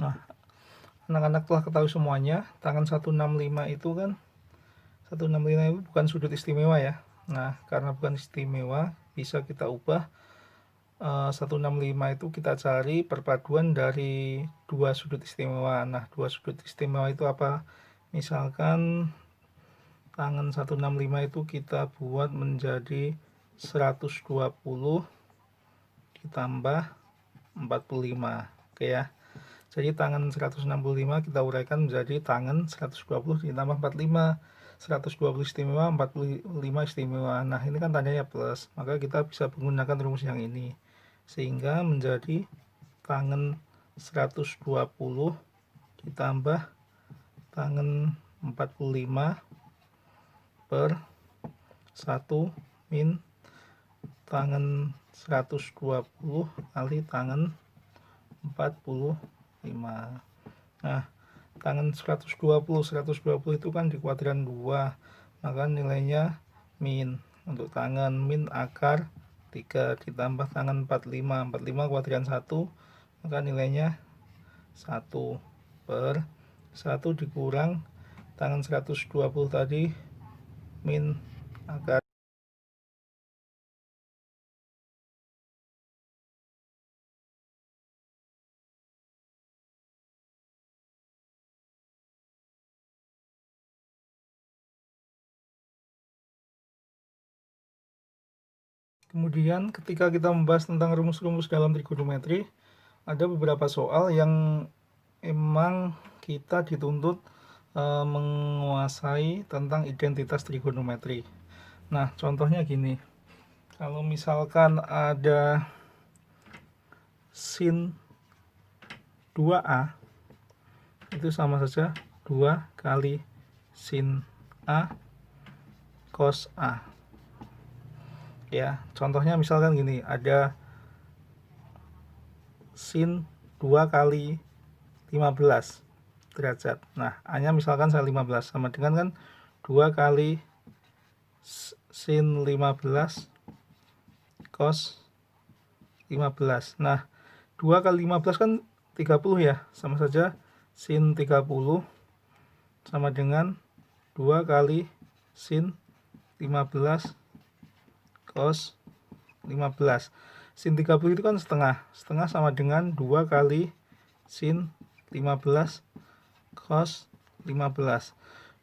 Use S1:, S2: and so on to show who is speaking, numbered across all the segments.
S1: Nah, anak-anak telah ketahui semuanya, tangan 165 itu kan 165 itu bukan sudut istimewa ya. Nah, karena bukan istimewa, bisa kita ubah 165 itu kita cari perpaduan dari dua sudut istimewa. Nah, dua sudut istimewa itu apa? Misalkan tangan 165 itu kita buat menjadi 120 ditambah 45. Oke ya. Jadi tangan 165 kita uraikan menjadi tangan 120 ditambah 45. 120 istimewa, 45 istimewa. Nah, ini kan tandanya plus, maka kita bisa menggunakan rumus yang ini. Sehingga menjadi tangan 120 ditambah tangan 45 per 1 min tangan 120 kali tangan 45. Nah, tangan 120 itu kan di kuadran 2, maka nilainya min. Untuk tangan min akar 3 ditambah tangan 45 kuadran 1, maka nilainya 1 per 1 dikurang tangan 120 tadi min akar. Kemudian ketika kita membahas tentang rumus-rumus dalam trigonometri, ada beberapa soal yang emang kita dituntut menguasai tentang identitas trigonometri. Nah, contohnya gini. Kalau misalkan ada sin 2A, itu sama saja 2 kali sin A cos A. Ya, contohnya misalkan gini, ada sin 2 kali 15 derajat. Nah, A-nya misalkan saya 15, sama dengan kan 2 kali sin 15 cos 15. Nah, 2 kali 15 kan 30 ya, sama saja sin 30 sama dengan 2 kali sin 15 cos 15. Sin 30 itu kan setengah. Setengah sama dengan 2 kali sin 15 cos 15.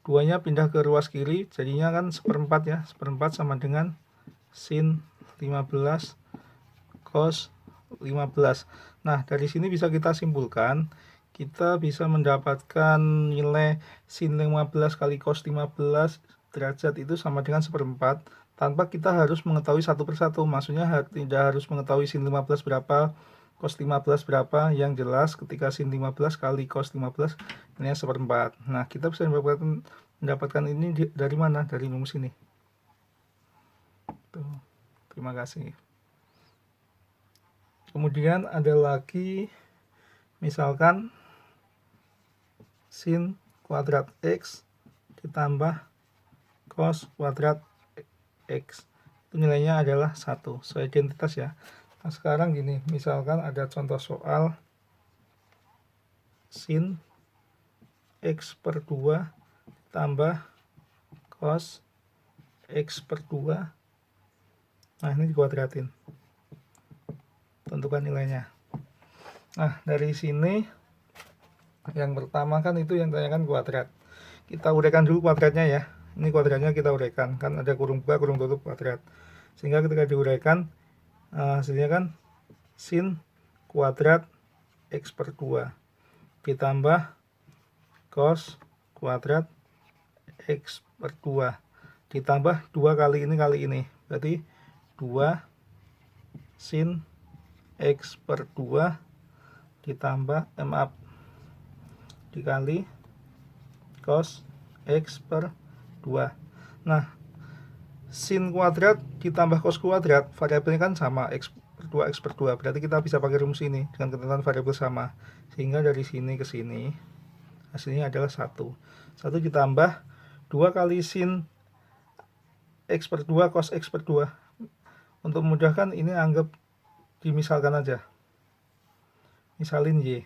S1: Duanya pindah ke ruas kiri, jadinya kan seperempat ya. Seperempat sama dengan sin 15 cos 15. Nah, dari sini bisa kita simpulkan, kita bisa mendapatkan nilai sin 15 kali cos 15 derajat itu sama dengan seperempat, tanpa kita harus mengetahui satu persatu. Maksudnya tidak harus mengetahui sin 15 berapa, cos 15 berapa. Yang jelas ketika sin 15 kali cos 15 ini seperempat. Nah, kita bisa mendapatkan ini dari mana? Dari rumus ini. Tuh. Terima kasih. Kemudian ada lagi misalkan sin kuadrat X ditambah cos kuadrat X, itu nilainya adalah 1, sesuai identitas ya. Nah, sekarang gini, misalkan ada contoh soal sin X per 2 tambah cos X per 2. Nah, ini dikuadratin, tentukan nilainya. Nah, dari sini yang pertama kan itu yang tanyakan kuadrat. Kita uraikan dulu kuadratnya ya. Ini kuadratnya kita uraikan, kan ada kurung buka kurung tutup kuadrat, sehingga ketika diuraikan hasilnya kan sin kuadrat X per 2 ditambah cos kuadrat X per 2 ditambah 2 kali ini, berarti 2 sin X per 2 ditambah dikali cos X per 2. Nah, sin kuadrat ditambah cos kuadrat, variabelnya kan sama, X per 2, berarti kita bisa pakai rumus ini dengan ketentuan variabel sama, sehingga dari sini ke sini hasilnya adalah 1 ditambah 2 kali sin X per 2 cos X per 2. Untuk memudahkan ini anggap dimisalkan aja, misalin Y.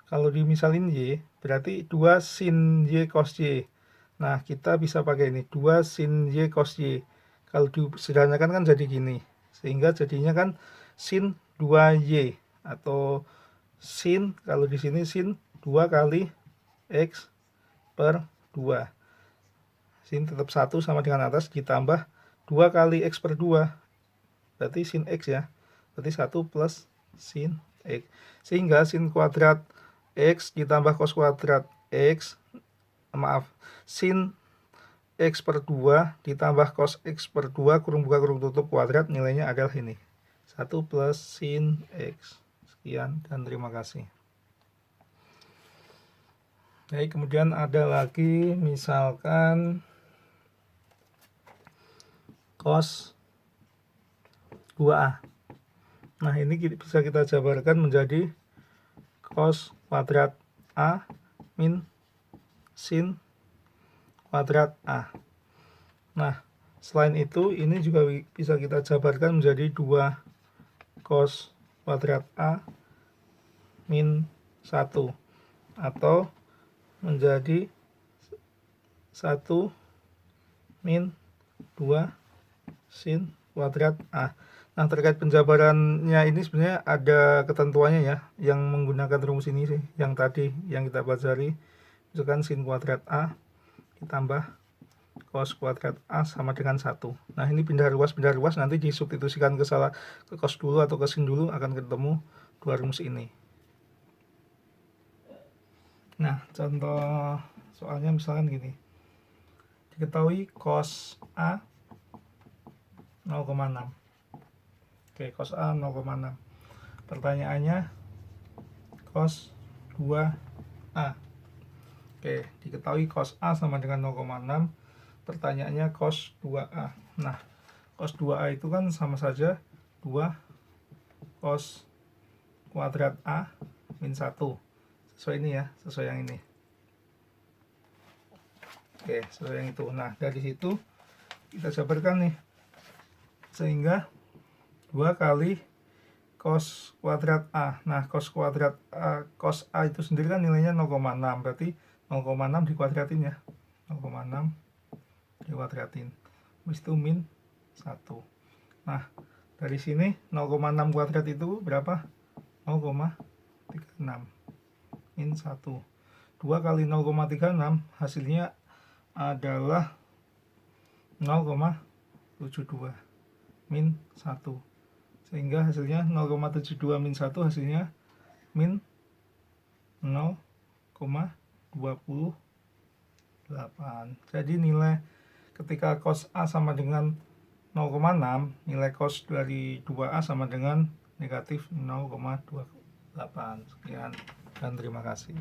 S1: Kalau dimisalin Y, berarti 2 sin Y cos Y. Nah, kita bisa pakai ini, 2 sin Y cos Y. Kalau disederhanakan kan jadi gini. Sehingga jadinya kan sin 2Y. Atau sin, kalau di sini sin 2 kali X per 2. Sin tetap 1 sama dengan atas, ditambah 2 kali X per 2. Berarti sin X ya. Berarti 1 plus sin X. Sehingga sin kuadrat X ditambah cos kuadrat X, sin X per 2 ditambah cos X per 2 kurung buka kurung tutup kuadrat, nilainya adalah ini, 1 plus sin X. Sekian dan terima kasih. Baik, kemudian ada lagi misalkan cos 2A. Nah, ini bisa kita jabarkan menjadi cos kuadrat A min sin kuadrat A. Nah, selain itu ini juga bisa kita jabarkan menjadi 2 cos kuadrat A min 1 atau menjadi 1 min 2 sin kuadrat A. Nah, terkait penjabarannya ini sebenarnya ada ketentuannya ya, yang menggunakan rumus ini sih, yang tadi yang kita pelajari. Misalkan sin kuadrat A ditambah cos kuadrat A sama dengan 1. Nah, ini pindah ruas nanti disubstitusikan ke cos dulu atau ke sin dulu, akan ketemu dua rumus ini. Nah, contoh soalnya misalkan gini. Diketahui cos A 0,6. Oke, cos A 0,6. Pertanyaannya cos 2A. Oke, diketahui cos A sama dengan 0,6. Pertanyaannya cos 2A. Nah, cos 2A itu kan sama saja 2 cos kuadrat A min 1. Sesuai ini ya, sesuai yang ini. Oke, sesuai yang itu. Nah, dari situ kita jabarkan nih. Sehingga 2 kali cos kuadrat A. Nah, cos kuadrat A, cos A itu sendiri kan nilainya 0,6. Berarti 0,6 dikuadratin ya. 0,6 dikuadratin. Habis itu min 1. Nah, dari sini 0,6 kuadrat itu berapa? 0,36 min 1. 2 kali 0,36 hasilnya adalah 0,72 min 1. Sehingga hasilnya 0,72 min 1 hasilnya min 0,28. Jadi nilai ketika cos A sama dengan 0,6, nilai cos dari 2A sama dengan negatif 0,28. Sekian dan terima kasih.